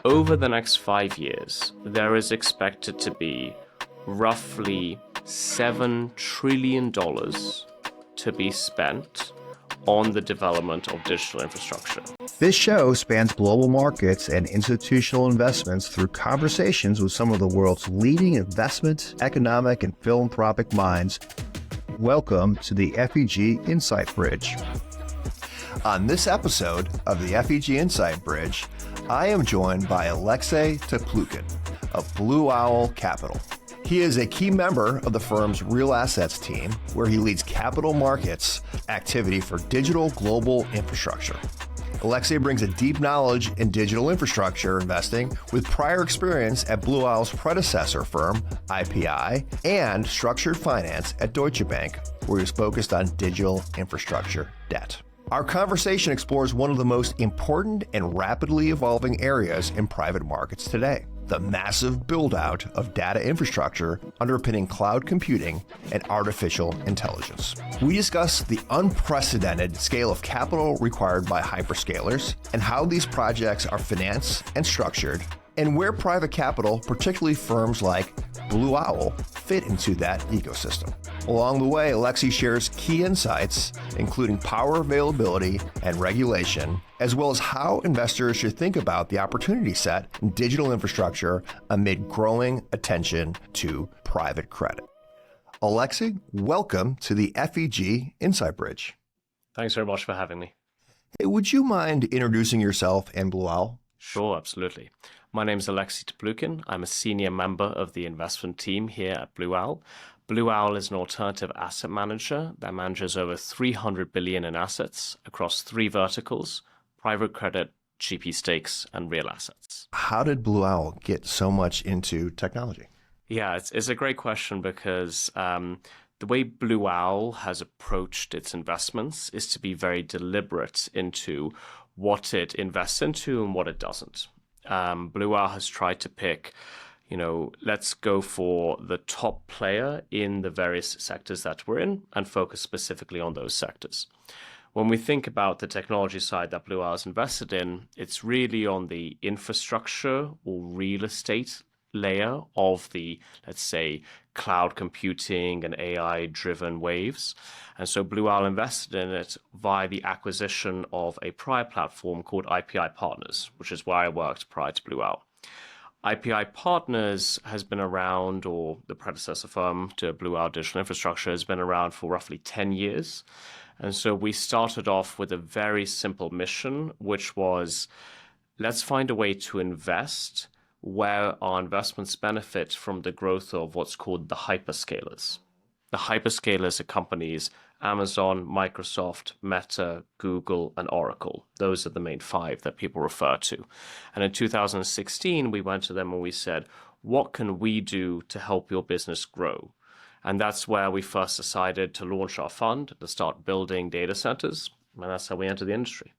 over the next 5 years, there is expected to be roughly $7 trillion to be spent on the development of digital infrastructure. This show spans global markets and institutional investments through conversations with some of the world's leading investment, economic, and philanthropic minds. Welcome to the FEG Insight Bridge. On this episode of the FEG Insight Bridge, I am joined by Alexey Teplukhin of Blue Owl Capital. He is a key member of the firm's real assets team, where he leads capital markets activity for digital global infrastructure. Alexey brings a deep knowledge in digital infrastructure investing with prior experience at Blue Owl's predecessor firm, IPI, and structured finance at Deutsche Bank, where he was focused on digital infrastructure debt. Our conversation explores one of the most important and rapidly evolving areas in private markets today: the massive build-out of data infrastructure underpinning cloud computing and artificial intelligence. We discuss the unprecedented scale of capital required by hyperscalers and how these projects are financed and structured, and where private capital, particularly firms like Blue Owl, fit into that ecosystem. Along the way, Alexey shares key insights, including power availability and regulation, as well as how investors should think about the opportunity set in digital infrastructure amid growing attention to private credit. Alexey, welcome to the FEG Insight Bridge. Thanks very much for having me. Hey, would you mind introducing yourself and Blue Owl? Sure, absolutely. My name is Alexey Teplukhin. I'm a senior member of the investment team here at Blue Owl. Blue Owl is an alternative asset manager that manages over $300 billion in assets across three verticals: private credit, GP stakes, and real assets. How did Blue Owl get so much into technology? Yeah, it's a great question because the way Blue Owl has approached its investments is to be very deliberate into what it invests into and what it doesn't. Blue Owl has tried to pick, let's go for the top player in the various sectors that we're in and focus specifically on those sectors. When we think about the technology side that Blue Owl is invested in, it's really on the infrastructure or real estate layer of the, let's say, cloud computing and AI-driven waves. And so Blue Owl invested in it via the acquisition of a prior platform called IPI Partners, which is where I worked prior to Blue Owl. IPI Partners has been around, or the predecessor firm to Blue Owl Digital Infrastructure has been around for roughly 10 years. And so we started off with a very simple mission, which was, let's find a way to invest where our investments benefit from the growth of what's called the hyperscalers. The hyperscalers are companies Amazon, Microsoft, Meta, Google, and Oracle. Those are the main five that people refer to. And in 2016, we went to them and we said, what can we do to help your business grow? And that's where we first decided to launch our fund, to start building data centers. And that's how we entered the industry.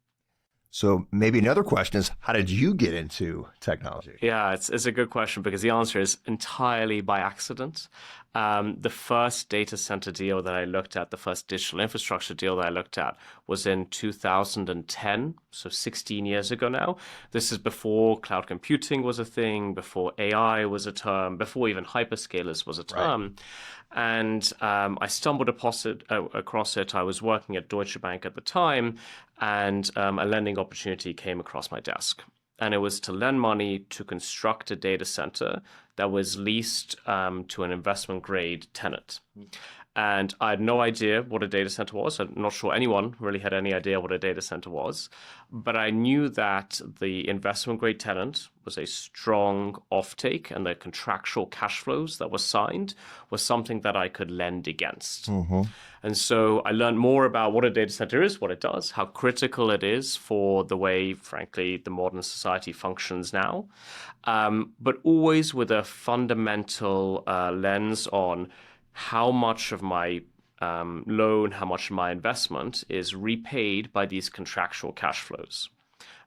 So maybe another question is, how did you get into technology? Yeah, it's a good question because the answer is entirely by accident. The first data center deal that I looked at, the first digital infrastructure deal that I looked at was in 2010, so 16 years ago now. This is before cloud computing was a thing, before AI was a term, before even hyperscalers was a term. Right. And I stumbled across it. I was working at Deutsche Bank at the time, and a lending opportunity came across my desk. And it was to lend money to construct a data center that was leased to an investment-grade tenant. And I had no idea what a data center was. I'm not sure anyone really had any idea what a data center was. But I knew that the investment-grade tenant was a strong offtake, and the contractual cash flows that were signed was something that I could lend against. Mm-hmm. And so I learned more about what a data center is, what it does, how critical it is for the way, frankly, the modern society functions now, but always with a fundamental lens on how much of my loan, how much of my investment is repaid by these contractual cash flows.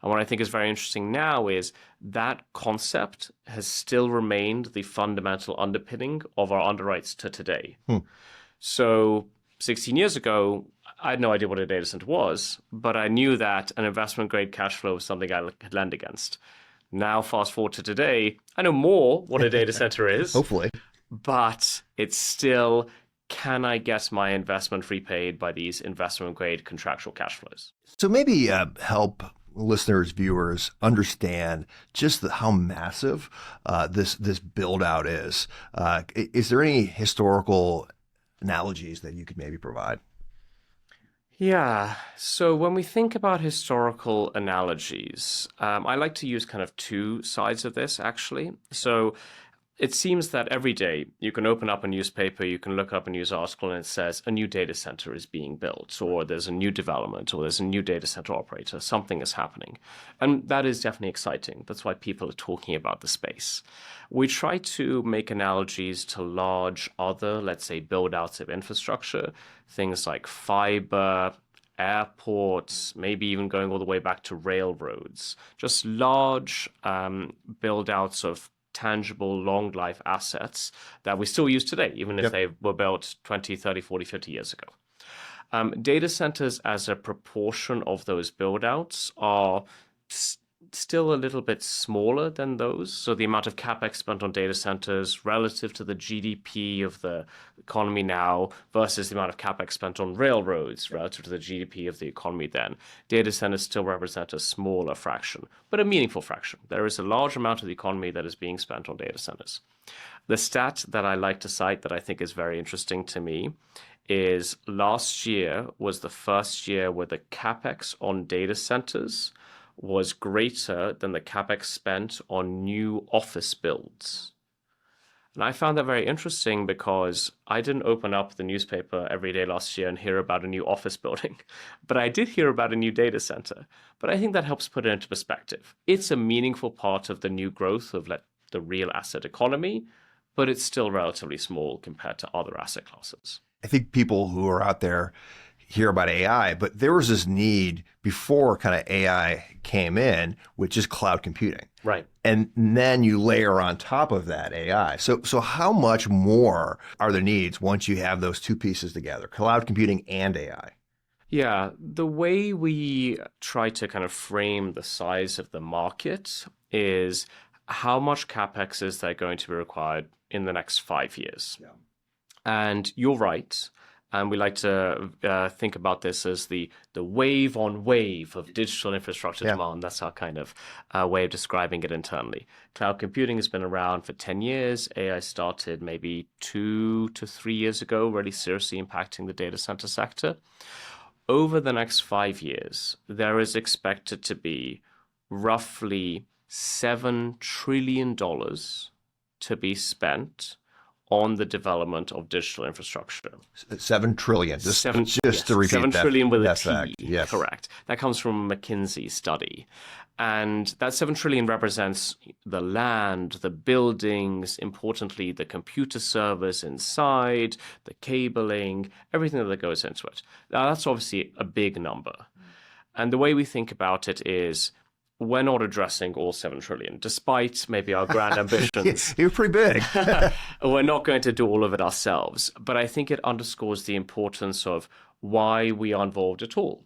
And what I think is very interesting now is that concept has still remained the fundamental underpinning of our underwrites to today. So 16 years ago, I had no idea what a data center was, but I knew that an investment grade cash flow was something I could lend against. Now, fast forward to today, I know more what a data center is, Hopefully. but it's still, can I get my investment repaid by these investment grade contractual cash flows? So maybe help listeners, viewers understand just how massive this build out is. Is there any historical analogies that you could maybe provide? Yeah. So when we think about historical analogies, I like to use kind of two sides of this, actually. So it seems that every day you can open up a newspaper, you can look up a news article, and it says a new data center is being built, or there's a new development, or there's a new data center operator, something is happening. And that is definitely exciting. That's why people are talking about the space. We try to make analogies to large other, let's say, build-outs of infrastructure, things like fiber, airports, maybe even going all the way back to railroads, just large build-outs of tangible long life assets that we still use today, even if they were built 20, 30, 40, 50 years ago. Data centers as a proportion of those build outs are still a little bit smaller than those. So the amount of capex spent on data centers relative to the GDP of the economy now versus the amount of capex spent on railroads relative to the GDP of the economy then, data centers still represent a smaller fraction, but a meaningful fraction. There is a large amount of the economy that is being spent on data centers. The stat that I like to cite that I think is very interesting to me is last year was the first year where the capex on data centers was greater than the capex spent on new office builds. And I found that very interesting because I didn't open up the newspaper every day last year and hear about a new office building, but I did hear about a new data center. But I think that helps put it into perspective. It's a meaningful part of the new growth of the real asset economy, but it's still relatively small compared to other asset classes. I think people who are out there hear about AI, but there was this need before kind of AI came in, which is cloud computing. Right. And then you layer on top of that AI. So how much more are the needs once you have those two pieces together, cloud computing and AI? Yeah, the way we try to kind of frame the size of the market is how much capex is there going to be required in the next 5 years? Yeah. And you're right. And we like to think about this as the wave on wave of digital infrastructure demand. That's our kind of way of describing it internally. Cloud computing has been around for 10 years. AI started maybe 2 to 3 years ago, really seriously impacting the data center sector. Over the next 5 years, there is expected to be roughly $7 trillion to be spent on the development of digital infrastructure. 7 trillion. Just to repeat 7 that. trillion with a that's T. Fact. Yes. Correct. That comes from a McKinsey study. And that 7 trillion represents the land, the buildings, importantly, the computer servers inside, the cabling, everything that goes into it. Now, that's obviously a big number. And the way we think about it is we're not addressing all 7 trillion, despite maybe our grand ambitions. You're pretty big. We're not going to do all of it ourselves. But I think it underscores the importance of why we are involved at all.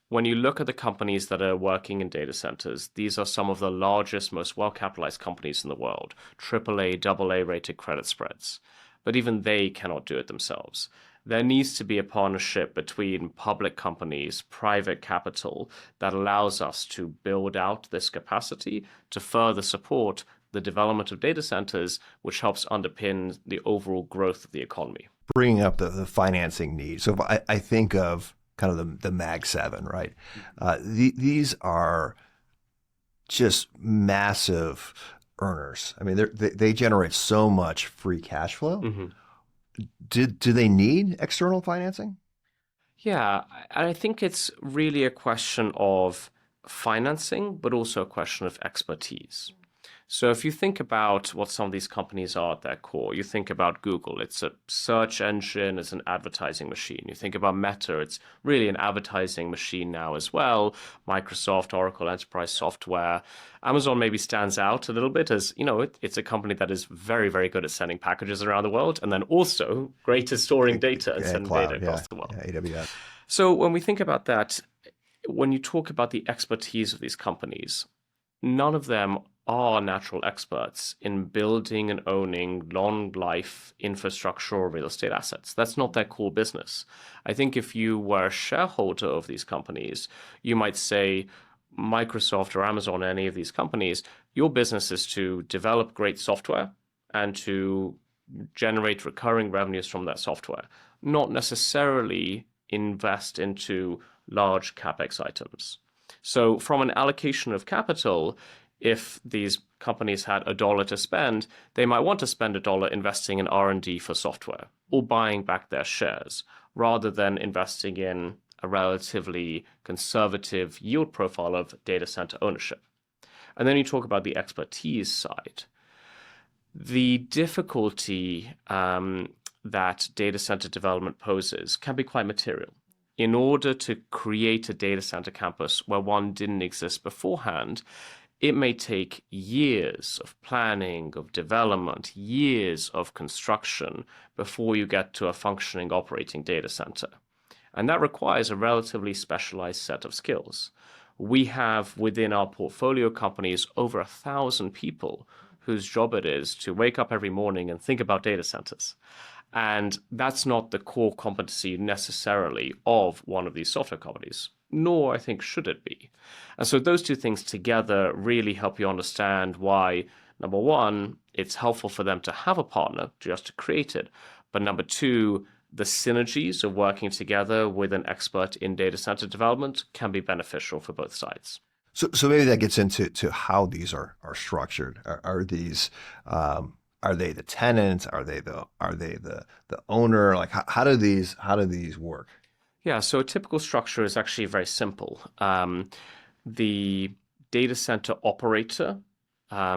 When you look at the companies that are working in data centers, these are some of the largest, most well-capitalized companies in the world, AAA, AA rated credit spreads. But even they cannot do it themselves. There needs to be a partnership between public companies, private capital, that allows us to build out this capacity to further support the development of data centers, which helps underpin the overall growth of the economy. Bringing up the financing need. So if I think of kind of the Mag 7, right? These are just massive earners. I mean, they generate so much free cash flow. Mm-hmm. Do they need external financing? Yeah, I think it's really a question of financing, but also a question of expertise. So if you think about what some of these companies are at their core, you think about Google, it's a search engine, it's an advertising machine. You think about Meta, it's really an advertising machine now as well. Microsoft, Oracle, Enterprise Software. Amazon maybe stands out a little bit as, it's a company that is very, very good at sending packages around the world and then also great at storing data and sending data across the world. Yeah, AWS. So when we think about that, when you talk about the expertise of these companies, none of them are natural experts in building and owning long life infrastructure or real estate assets. That's not their core business. I think if you were a shareholder of these companies, you might say, Microsoft or Amazon, any of these companies, your business is to develop great software and to generate recurring revenues from that software, not necessarily invest into large capex items. So from an allocation of capital, if these companies had $1 to spend, they might want to spend $1 investing in R&D for software or buying back their shares, rather than investing in a relatively conservative yield profile of data center ownership. And then you talk about the expertise side. The difficulty that data center development poses can be quite material. In order to create a data center campus where one didn't exist beforehand, it may take years of planning, of development, years of construction before you get to a functioning operating data center. And that requires a relatively specialized set of skills. We have within our portfolio companies over 1,000 people whose job it is to wake up every morning and think about data centers. And that's not the core competency necessarily of one of these software companies, nor I think should it be. And so those two things together really help you understand why, number one, it's helpful for them to have a partner just to create it. But number two, the synergies of working together with an expert in data center development can be beneficial for both sides. So maybe that gets into how these are structured. Are these are they the tenants? Are they the owner? Like how do these work? Yeah, so a typical structure is actually very simple. The data center operator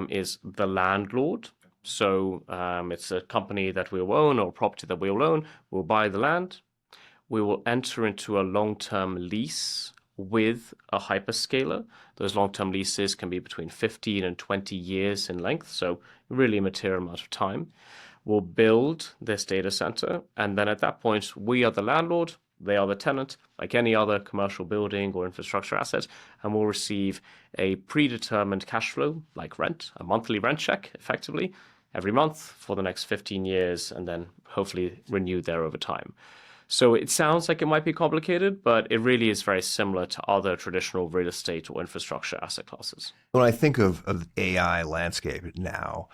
is the landlord. So it's a company that we will own or property that we will own. We'll buy the land. We will enter into a long-term lease with a hyperscaler. Those long-term leases can be between 15 and 20 years in length, so really a material amount of time. We'll build this data center, and then at that point, we are the landlord, they are the tenant, like any other commercial building or infrastructure asset, and we'll receive a predetermined cash flow, like rent, a monthly rent check, effectively, every month for the next 15 years, and then hopefully renewed there over time. So it sounds like it might be complicated, but it really is very similar to other traditional real estate or infrastructure asset classes. When I think of AI landscape now,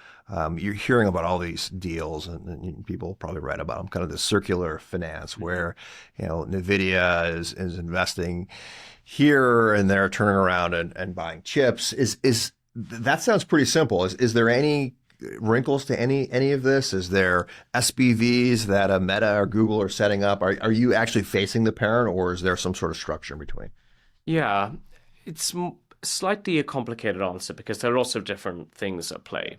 you're hearing about all these deals, and people probably read about them, kind of the circular finance, where NVIDIA is investing here and they're turning around and buying chips. Is that sounds pretty simple? Is there any wrinkles to any of this? Is there SPVs that a Meta or Google are setting up? Are you actually facing the parent, or is there some sort of structure in between? Yeah, it's slightly a complicated answer because there are lots of different things at play.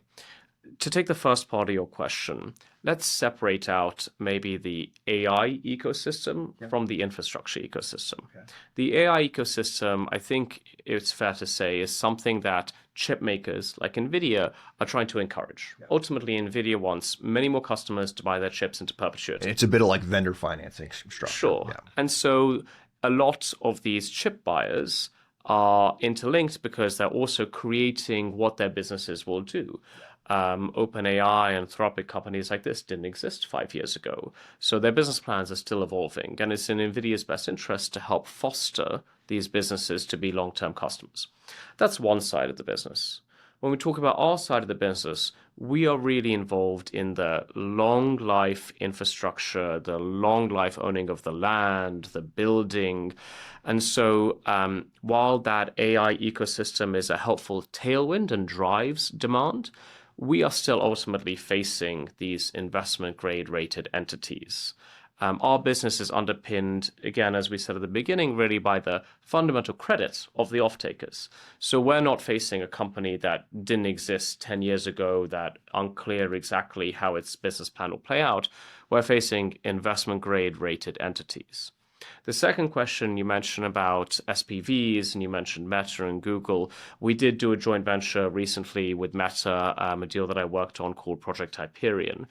To take the first part of your question, let's separate out maybe the AI ecosystem from the infrastructure ecosystem. Okay. The AI ecosystem, I think it's fair to say, is something that chip makers like NVIDIA are trying to encourage. Yeah. Ultimately, NVIDIA wants many more customers to buy their chips into perpetuity. It's a bit of like vendor financing structure. Sure. Yeah. And so a lot of these chip buyers are interlinked because they're also creating what their businesses will do. OpenAI and Anthropic, companies like this didn't exist 5 years ago. So their business plans are still evolving. And it's in NVIDIA's best interest to help foster these businesses to be long-term customers. That's one side of the business. When we talk about our side of the business, we are really involved in the long life infrastructure, the long life owning of the land, the building. And so while that AI ecosystem is a helpful tailwind and drives demand, we are still ultimately facing these investment grade rated entities. Our business is underpinned, again, as we said at the beginning, really by the fundamental credit of the off-takers. So we're not facing a company that didn't exist 10 years ago, that unclear exactly how its business plan will play out. We're facing investment grade rated entities. The second question you mentioned about SPVs, and you mentioned Meta and Google. We did do a joint venture recently with Meta, a deal that I worked on called Project Hyperion,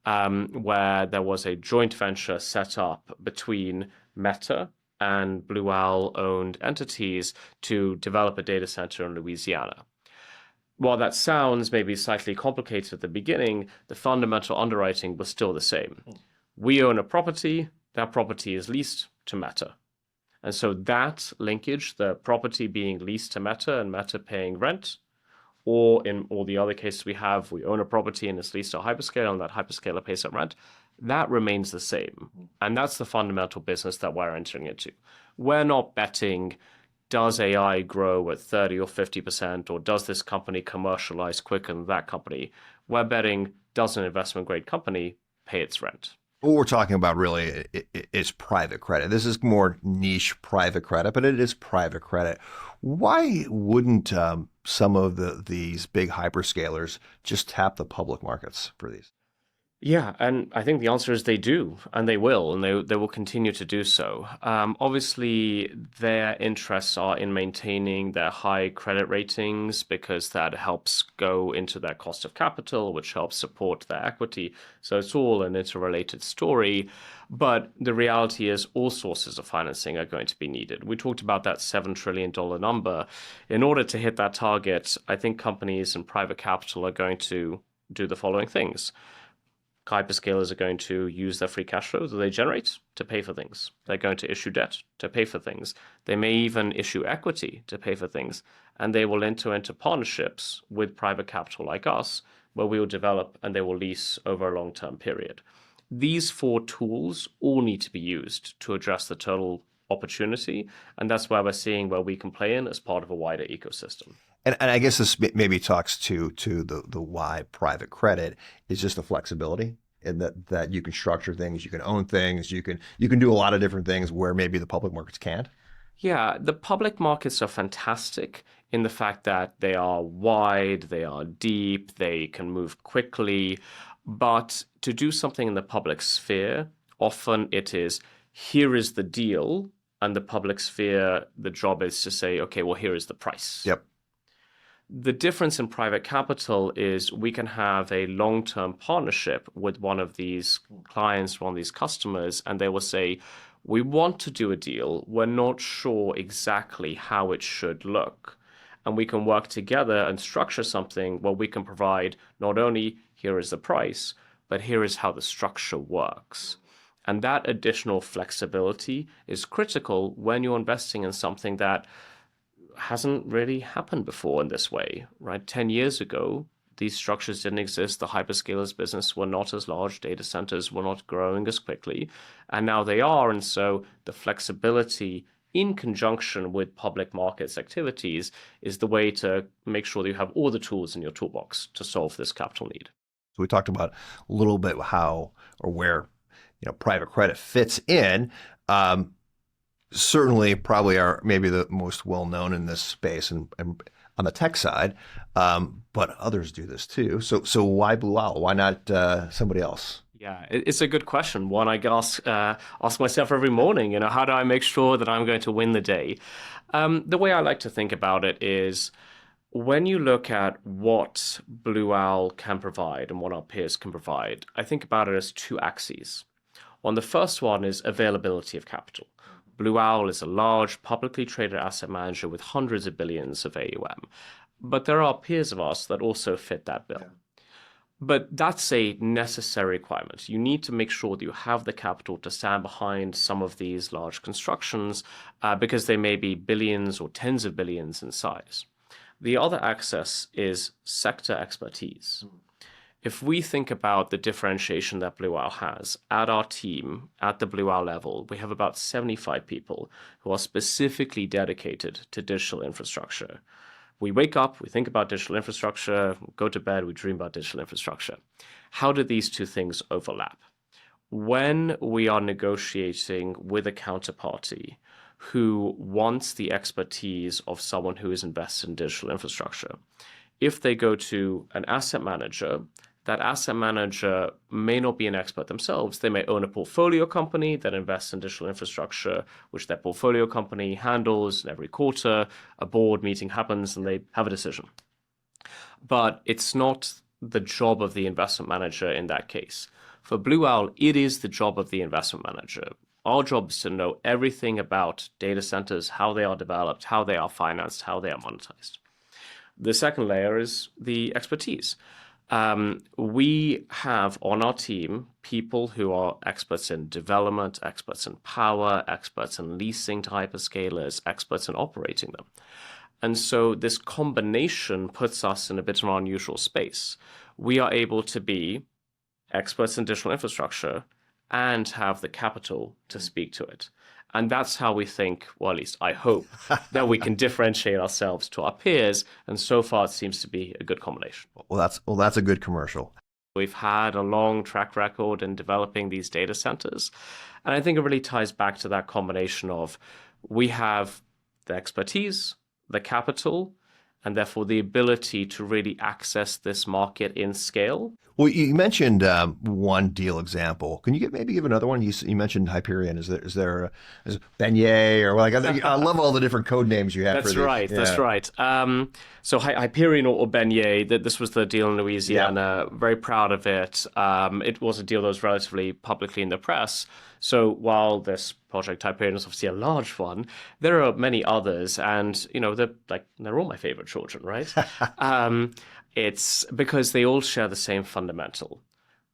where there was a joint venture set up between Meta and Blue Owl-owned entities to develop a data center in Louisiana. while that sounds maybe slightly complicated at the beginning, the fundamental underwriting was still the same. We own a property, that property is leased to Meta. And so that linkage, the property being leased to Meta and Meta paying rent, or in all the other cases we own a property and it's leased to a hyperscaler and that hyperscaler pays that rent, that remains the same. And that's the fundamental business that we're entering into. We're not betting, does AI grow at 30 or 50%, or does this company commercialize quicker than that company? We're betting, does an investment grade company pay its rent? What we're talking about really is private credit. This is more niche private credit, but it is private credit. Why wouldn't some of these big hyperscalers just tap the public markets for these? Yeah, and I think the answer is they do, and they will, and they will continue to do so. Obviously, their interests are in maintaining their high credit ratings because that helps go into their cost of capital, which helps support their equity. So it's all an interrelated story. But the reality is all sources of financing are going to be needed. We talked about that $7 trillion number. In order to hit that target, I think companies and private capital are going to do the following things. Hyperscalers are going to use their free cash flow that they generate to pay for things. They're going to issue debt to pay for things. They may even issue equity to pay for things. And they will enter into partnerships with private capital like us, where we will develop and they will lease over a long-term period. These four tools all need to be used to address the total opportunity. And that's why we're seeing where we can play in as part of a wider ecosystem. And I guess this maybe talks to the why private credit is just the flexibility, and that you can structure things, you can own things, you can do a lot of different things where maybe the public markets can't. Yeah, the public markets are fantastic in the fact that they are wide, they are deep, they can move quickly. But to do something in the public sphere, often it is, here is the deal, and the public sphere, the job is to say, okay, well, here is the price. Yep. The difference in private capital is we can have a long-term partnership with one of these clients, one of these customers, and they will say, we want to do a deal. We're not sure exactly how it should look. And we can work together and structure something where we can provide not only here is the price, but here is how the structure works. And that additional flexibility is critical when you're investing in something that hasn't really happened before in this way, right? 10 years ago, these structures didn't exist. The hyperscalers business were not as large. Data centers were not growing as quickly. And now they are. And so the flexibility in conjunction with public markets activities is the way to make sure that you have all the tools in your toolbox to solve this capital need. So we talked about a little bit how or where private credit fits in. Certainly probably are maybe the most well-known in this space and on the tech side, but others do this too. So why Blue Owl? Why not somebody else? Yeah, it's a good question. One I ask myself every morning, how do I make sure that I'm going to win the day? The way I like to think about it is when you look at what Blue Owl can provide and what our peers can provide, I think about it as two axes. On the first one is availability of capital. Blue Owl is a large, publicly traded asset manager with hundreds of billions of AUM. But there are peers of us that also fit that bill. Yeah. But that's a necessary requirement. You need to make sure that you have the capital to stand behind some of these large constructions because they may be billions or tens of billions in size. The other axis is sector expertise. If we think about the differentiation that Blue Owl has, at our team, at the Blue Owl level, we have about 75 people who are specifically dedicated to digital infrastructure. We wake up, we think about digital infrastructure, go to bed, we dream about digital infrastructure. How do these two things overlap? When we are negotiating with a counterparty who wants the expertise of someone who is invested in digital infrastructure, if they go to an asset manager, that asset manager may not be an expert themselves. They may own a portfolio company that invests in digital infrastructure, which their portfolio company handles. And every quarter, a board meeting happens and they have a decision. But it's not the job of the investment manager in that case. For Blue Owl, it is the job of the investment manager. Our job is to know everything about data centers, how they are developed, how they are financed, how they are monetized. The second layer is the expertise. We have on our team people who are experts in development, experts in power, experts in leasing to hyperscalers, experts in operating them. And so this combination puts us in a bit of an unusual space. We are able to be experts in digital infrastructure and have the capital to speak to it. And that's how we think, well, at least I hope, that we can differentiate ourselves to our peers. And so far, it seems to be a good combination. Well, that's a good commercial. We've had a long track record in developing these data centers. And I think it really ties back to that combination of we have the expertise, the capital, and therefore the ability to really access this market in scale. Well, you mentioned one deal example. Can you maybe give another one? You mentioned Hyperion. Is there Beignet or like I love all the different code names you have. That's for these. right. Yeah. That's right. So Hyperion or Beignet, this was the deal in Louisiana. Yeah. Very proud of it. It was a deal that was relatively publicly in the press. So while this project Hyperion is obviously a large one, there are many others, and they're all my favorite children, right? It's because they all share the same fundamental.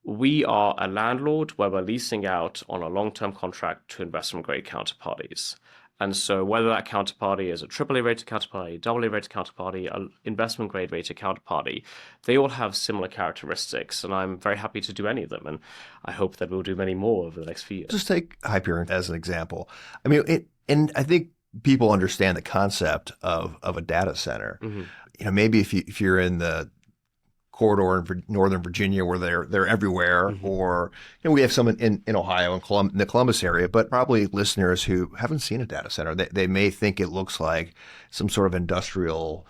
We are a landlord where we're leasing out on a long-term contract to investment-grade counterparties. And so whether that counterparty is a AAA rated counterparty, AA rated counterparty, an investment-grade rated counterparty, they all have similar characteristics, and I'm very happy to do any of them. And I hope that we'll do many more over the next few years. Just take Hyperion as an example. I mean, and I think people understand the concept of a data center. Mm-hmm. Maybe if you're in the corridor in Northern Virginia where they're everywhere, mm-hmm. or we have some in Ohio and in the Columbus area, but probably listeners who haven't seen a data center, they may think it looks like some sort of industrial,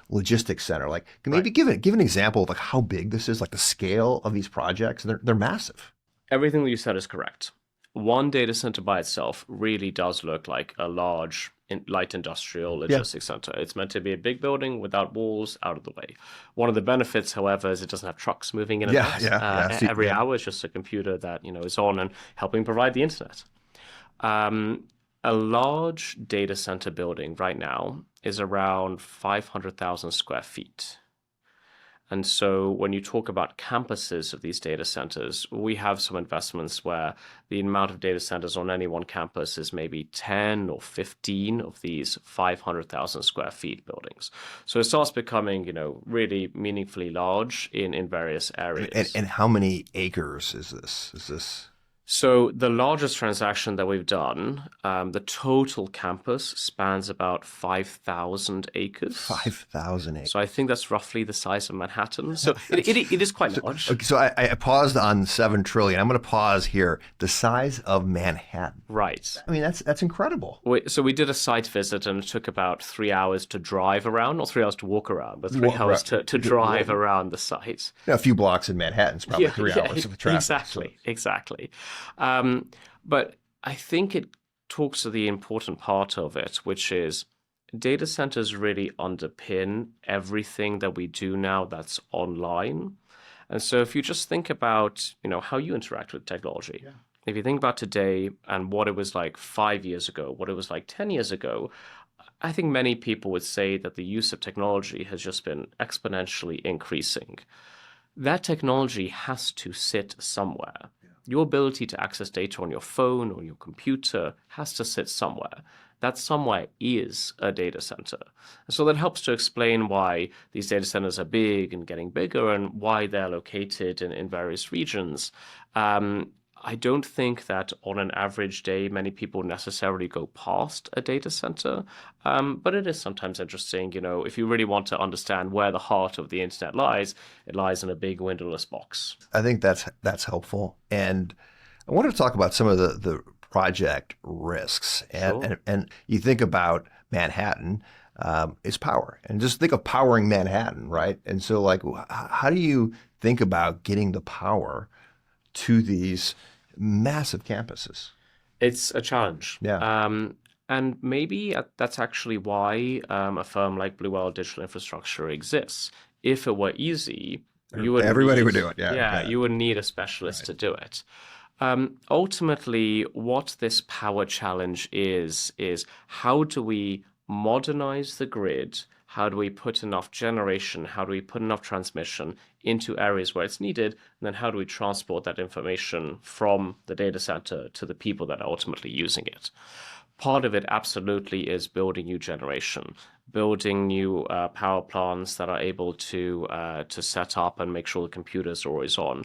logistics center. Like, maybe give an example of like how big this is, like the scale of these projects. They're massive. Everything that you said is correct. One data center by itself really does look like a large light industrial logistics center. It's meant to be a big building without walls, out of the way. One of the benefits, however, is it doesn't have trucks moving in and out. Every hour is just a computer that is on and helping provide the internet. A large data center building right now is around 500,000 square feet. And so when you talk about campuses of these data centers, we have some investments where the amount of data centers on any one campus is maybe 10 or 15 of these 500,000 square feet buildings. So it starts becoming, really meaningfully large in various areas. And how many acres is this? So the largest transaction that we've done, the total campus spans about 5,000 acres. 5,000 acres. So I think that's roughly the size of Manhattan. So it is quite large. So I paused on 7 trillion. I'm going to pause here. The size of Manhattan. Right. I mean, that's incredible. So we did a site visit, and it took about 3 hours to drive around, not 3 hours to walk around, but 3 hours to drive around the site. A few blocks in Manhattan is probably 3 hours of traffic. Exactly. But I think it talks to the important part of it, which is data centers really underpin everything that we do now that's online. And so if you just think about, how you interact with technology, if you think about today and what it was like 5 years ago, what it was like 10 years ago, I think many people would say that the use of technology has just been exponentially increasing. That technology has to sit somewhere. Your ability to access data on your phone or your computer has to sit somewhere. That somewhere is a data center. So that helps to explain why these data centers are big and getting bigger and why they're located in various regions. I don't think that on an average day, many people necessarily go past a data center, but it is sometimes interesting, if you really want to understand where the heart of the internet lies, it lies in a big windowless box. I think that's helpful. And I want to talk about some of the project risks. And you think about Manhattan, it's power. And just think of powering Manhattan, right? And so how do you think about getting the power to these massive campuses? It's a challenge. Yeah. And maybe that's actually why a firm like Blue Owl Digital Infrastructure exists. If it were easy, everybody would do it. Yeah. You would need a specialist to do it. Ultimately, what this power challenge is how do we modernize the grid? how do we put enough generation, how do we put enough transmission into areas where it's needed, and then how do we transport that information from the data center to the people that are ultimately using it. Part of it absolutely is building new generation, building new power plants that are able to set up and make sure the computers are always on.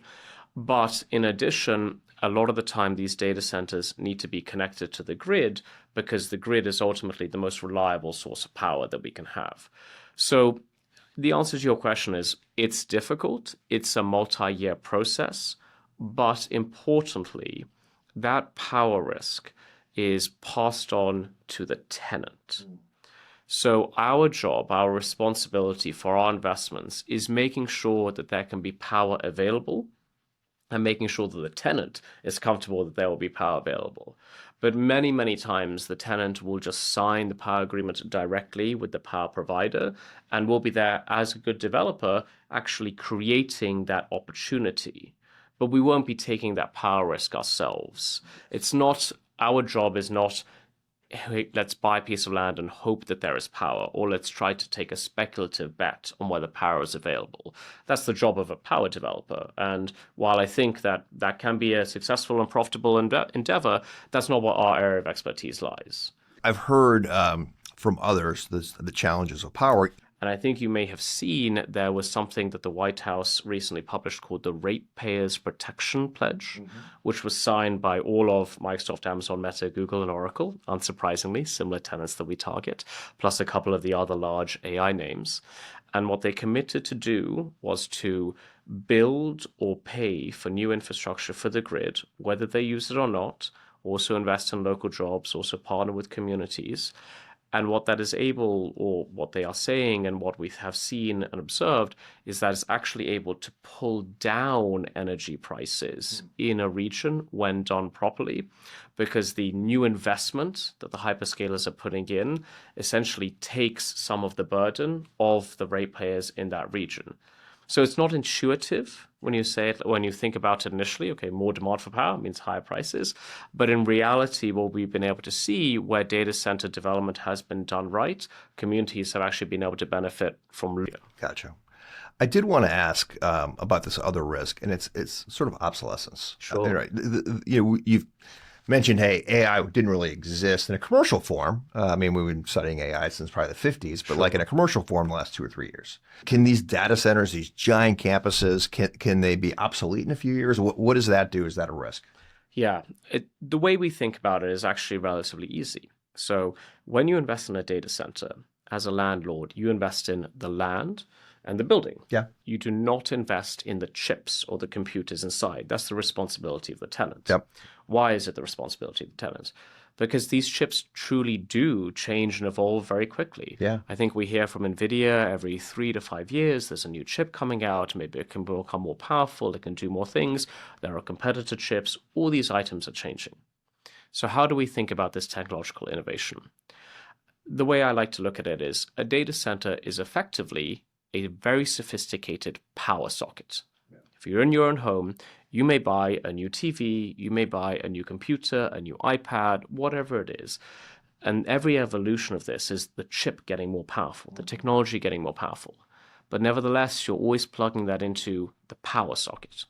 But in addition, a lot of the time these data centers need to be connected to the grid because the grid is ultimately the most reliable source of power that we can have. So the answer to your question is it's difficult, it's a multi-year process, but importantly, that power risk is passed on to the tenant. So our job, our responsibility for our investments is making sure that there can be power available and making sure that the tenant is comfortable that there will be power available. But many, many times the tenant will just sign the power agreement directly with the power provider and will be there as a good developer actually creating that opportunity. But we won't be taking that power risk ourselves. It's not, our job is not, hey, let's buy a piece of land and hope that there is power, or let's try to take a speculative bet on whether power is available. That's the job of a power developer. And while I think that that can be a successful and profitable endeavor, that's not what our area of expertise lies. I've heard from others the challenges of power. And I think you may have seen there was something that the White House recently published called the Ratepayers Protection Pledge, which was signed by all of Microsoft, Amazon, Meta, Google, and Oracle, unsurprisingly, similar tenants that we target, plus a couple of the other large AI names. And what they committed to do was to build or pay for new infrastructure for the grid, whether they use it or not, also invest in local jobs, also partner with communities. And what that is able, or what they are saying, and what we have seen and observed, is that it's actually able to pull down energy prices in a region when done properly, because the new investment that the hyperscalers are putting in essentially takes some of the burden of the ratepayers in that region. So it's not intuitive when you say it, when you think about it initially, okay, more demand for power means higher prices. But in reality, what we've been able to see where data center development has been done right, communities have actually been able to benefit from. Gotcha. I did want to ask about this other risk, and it's sort of obsolescence. Sure. Right. You've mentioned, hey, AI didn't really exist in a commercial form. I mean, we've been studying AI since probably the 50s, but like in a commercial form the last 2 or 3 years. Can these data centers, these giant campuses, can they be obsolete in a few years? What does that do? Is that a risk? Yeah, the way we think about it is actually relatively easy. So when you invest in a data center, as a landlord, you invest in the land and the building. Yeah. You do not invest in the chips or the computers inside. That's the responsibility of the tenant. Yep. Why is it the responsibility of the tenant? Because these chips truly do change and evolve very quickly. Yeah. I think we hear from NVIDIA every 3 to 5 years, there's a new chip coming out. Maybe it can become more powerful. It can do more things. There are competitor chips. All these items are changing. So how do we think about this technological innovation? The way I like to look at it is a data center is effectively a very sophisticated power socket. Yeah. If you're in your own home, you may buy a new TV, you may buy a new computer, a new iPad, whatever it is. And every evolution of this is the chip getting more powerful, the technology getting more powerful. But nevertheless, you're always plugging that into the power socket.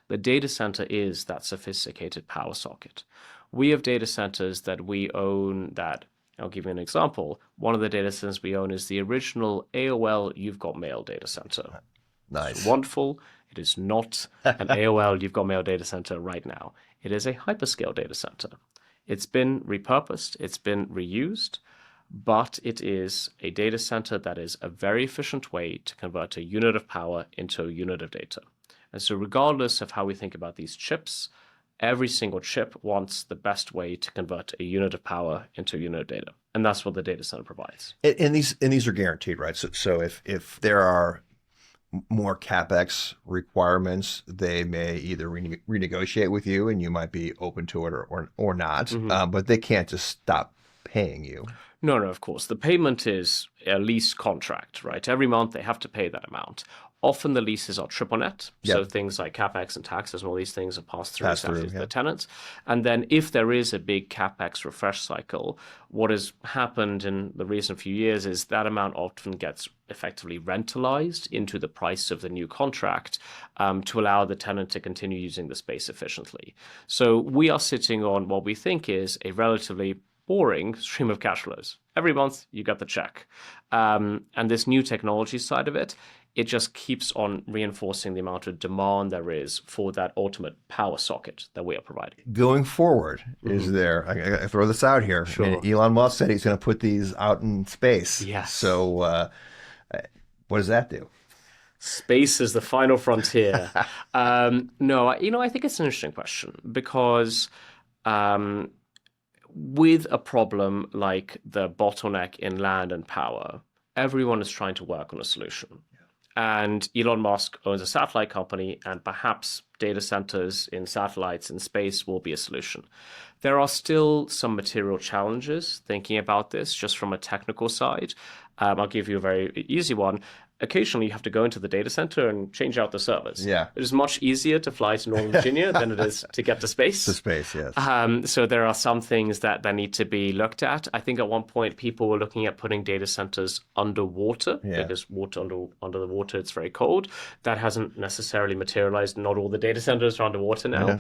The data center is that sophisticated power socket. We have data centers that we own that, I'll give you an example. One of the data centers we own is the original AOL You've Got Mail data center. Nice. It's wonderful. It is not an AOL You've Got Mail data center right now. It is a hyperscale data center. It's been repurposed. It's been reused. But it is a data center that is a very efficient way to convert a unit of power into a unit of data. And so regardless of how we think about these chips, every single chip wants the best way to convert a unit of power into a unit of data. And that's what the data center provides. And these are guaranteed, right? So if there are more CapEx requirements, they may either renegotiate with you and you might be open to it or not, but they can't just stop paying you. No, no, of course. The payment is a lease contract, right? Every month they have to pay that amount. Often the leases are triple net, so Yep. things like capex and taxes and all these things are passed through Pass exactly through. to Yeah. the tenants. And then if there is a big capex refresh cycle, what has happened in the recent few years is that amount often gets effectively rentalized into the price of the new contract to allow the tenant to continue using the space efficiently. So we are sitting on what we think is a relatively boring stream of cash flows. Every month you get the check. And this new technology side of it, it just keeps on reinforcing the amount of demand there is for that ultimate power socket that we are providing. Going forward, is there, I throw this out here. I mean, Sure. Elon Musk said he's going to put these out in space. Yes. So what does that do? Space is the final frontier. No, I think it's an interesting question because with a problem like the bottleneck in land and power, everyone is trying to work on a solution. And Elon Musk owns a satellite company, and perhaps data centers in satellites in space will be a solution. There are still some material challenges thinking about this just from a technical side. I'll give you a very easy one. Occasionally, you have to go into the data center and change out the servers. Yeah. It is much easier to fly to Northern Virginia than it is to get to space. To space, yes. So there are some things that need to be looked at. I think at one point people were looking at putting data centers underwater because water under the water it's very cold. That hasn't necessarily materialized. Not all the data centers are underwater now.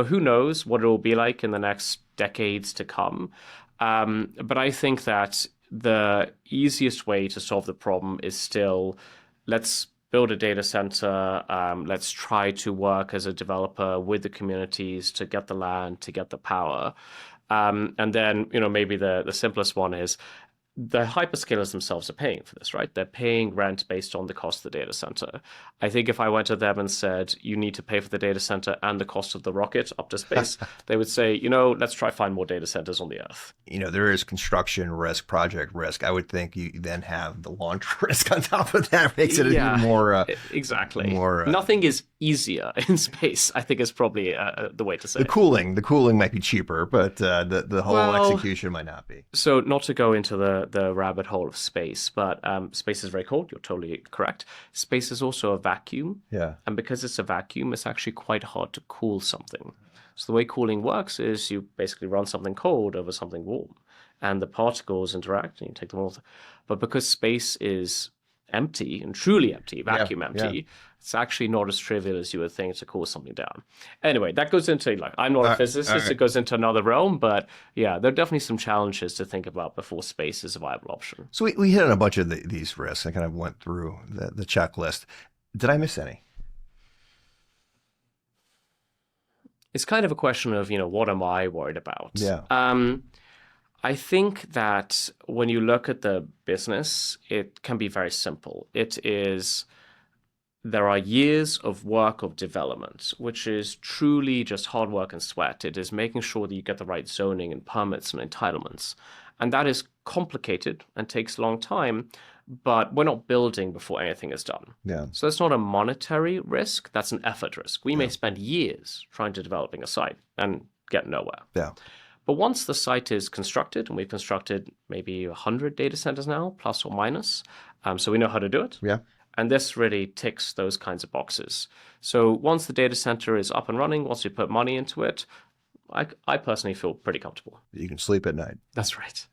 Who knows what it will be like in the next decades to come. But I think that the easiest way to solve the problem is still let's build a data center. Let's try to work as a developer with the communities to get the land, to get the power. And then, maybe the simplest one is the hyperscalers themselves are paying for this, right? They're paying rent based on the cost of the data center. I think if I went to them and said, you need to pay for the data center and the cost of the rocket up to space, they would say, let's try find more data centers on the Earth. There is construction risk, project risk. I would think you then have the launch risk on top of that. It makes it even more... exactly. More, nothing is easier in space, I think is probably the way to say it. The cooling might be cheaper, but the whole execution might not be. So not to go into the rabbit hole of space, but space is very cold. You're totally correct. Space is also a vacuum. Yeah. And because it's a vacuum, it's actually quite hard to cool something. So the way cooling works is you basically run something cold over something warm, and the particles interact and you take them off. But because space is empty and truly empty, vacuum empty, it's actually not as trivial as you would think to cool something down. Anyway, that goes into, I'm not a physicist, it goes into another realm, but yeah, there are definitely some challenges to think about before space is a viable option. So we hit on a bunch of these risks. I kind of went through the checklist. Did I miss any? It's kind of a question of, what am I worried about? Yeah. I think that when you look at the business, it can be very simple. There are years of work of development, which is truly just hard work and sweat. It is making sure that you get the right zoning and permits and entitlements. And that is complicated and takes a long time, but we're not building before anything is done. Yeah. So that's not a monetary risk, that's an effort risk. We may spend years trying to developing a site and get nowhere. Yeah. But once the site is constructed, and we've constructed maybe 100 data centers now, plus or minus, so we know how to do it. Yeah. And this really ticks those kinds of boxes. So once the data center is up and running, once we put money into it, I personally feel pretty comfortable. You can sleep at night. That's right.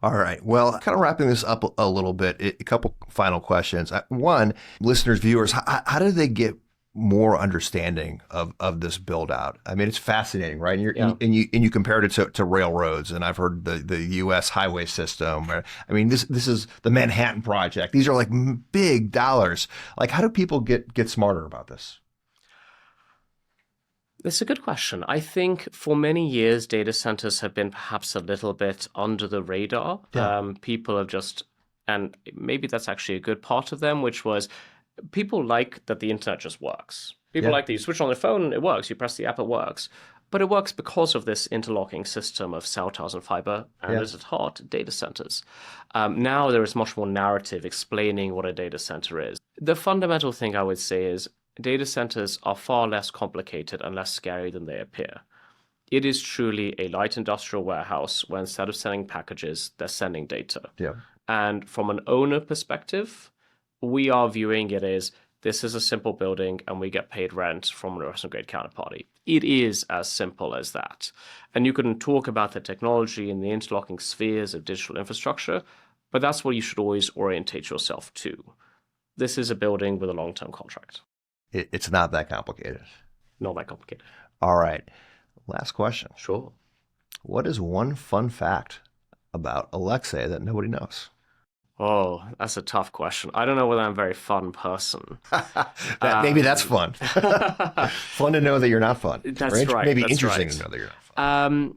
All right. Well, kind of wrapping this up a little bit, a couple final questions. One, listeners, viewers, how do they get more understanding of this build out? I mean, it's fascinating, right? And you compared it to railroads, and I've heard the U.S. highway system. I mean, this is the Manhattan Project. These are big dollars. How do people get smarter about this? That's a good question. I think for many years, data centers have been perhaps a little bit under the radar. Yeah. People have and maybe that's actually a good part of them, which was people like that the internet just works. People like that you switch on their phone, it works. You press the app, it works. But it works because of this interlocking system of cell towers and fiber, and at its heart, data centers. Now there is much more narrative explaining what a data center is. The fundamental thing I would say is data centers are far less complicated and less scary than they appear. It is truly a light industrial warehouse where instead of sending packages, they're sending data. Yeah. And from an owner perspective, we are viewing it as this is a simple building and we get paid rent from an investment grade counterparty. It is as simple as that. And you can talk about the technology and the interlocking spheres of digital infrastructure, but that's what you should always orientate yourself to. This is a building with a long-term contract. It's not that complicated. Not that complicated. All right. Last question. Sure. What is one fun fact about Alexey that nobody knows? Oh, that's a tough question. I don't know whether I'm a very fun person. Maybe that's fun. Fun to know that you're not fun. That's right. Maybe that's interesting right. to know that you're not fun.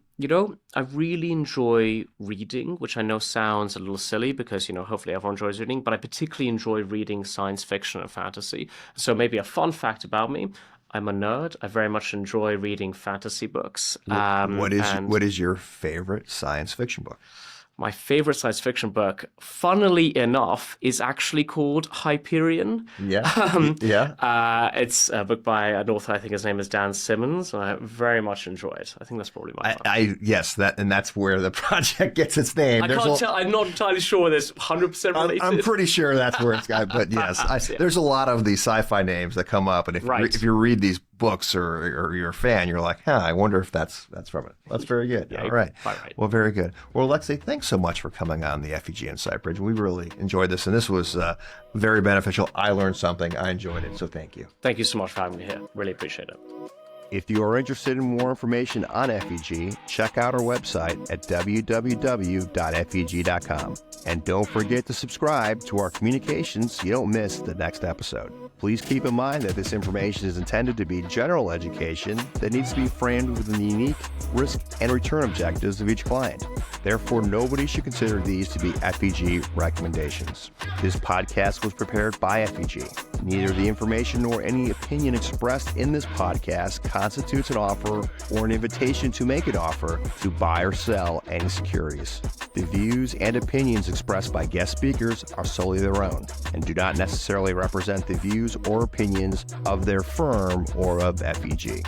I really enjoy reading, which I know sounds a little silly because, hopefully everyone enjoys reading, but I particularly enjoy reading science fiction and fantasy. So maybe a fun fact about me, I'm a nerd. I very much enjoy reading fantasy books. What is your favorite science fiction book? My favorite science fiction book, funnily enough, is actually called Hyperion. Yeah. It's a book by an author, I think his name is Dan Simmons, and I very much enjoy it. I think that's probably my favorite. Yes, that's where the project gets its name. I can't tell. I'm not entirely sure whether it's 100% related. I'm pretty sure that's where it's got, but yes, there's a lot of these sci-fi names that come up, and if you read these books or you're a fan, you're like, I wonder if that's from it. That's very good. Yeah, all right. Right. Well, very good. Well, Alexey, thanks so much for coming on the FEG Insight Bridge. We really enjoyed this, and this was very beneficial. I learned something. I enjoyed it, so thank you. Thank you so much for having me here. Really appreciate it. If you are interested in more information on FEG, check out our website at www.feg.com. And don't forget to subscribe to our communications so you don't miss the next episode. Please keep in mind that this information is intended to be general education that needs to be framed within the unique risk and return objectives of each client. Therefore, nobody should consider these to be FEG recommendations. This podcast was prepared by FEG. Neither the information nor any opinion expressed in this podcast constitutes an offer or an invitation to make an offer to buy or sell any securities. The views and opinions expressed by guest speakers are solely their own and do not necessarily represent the views or opinions of their firm or of FEG.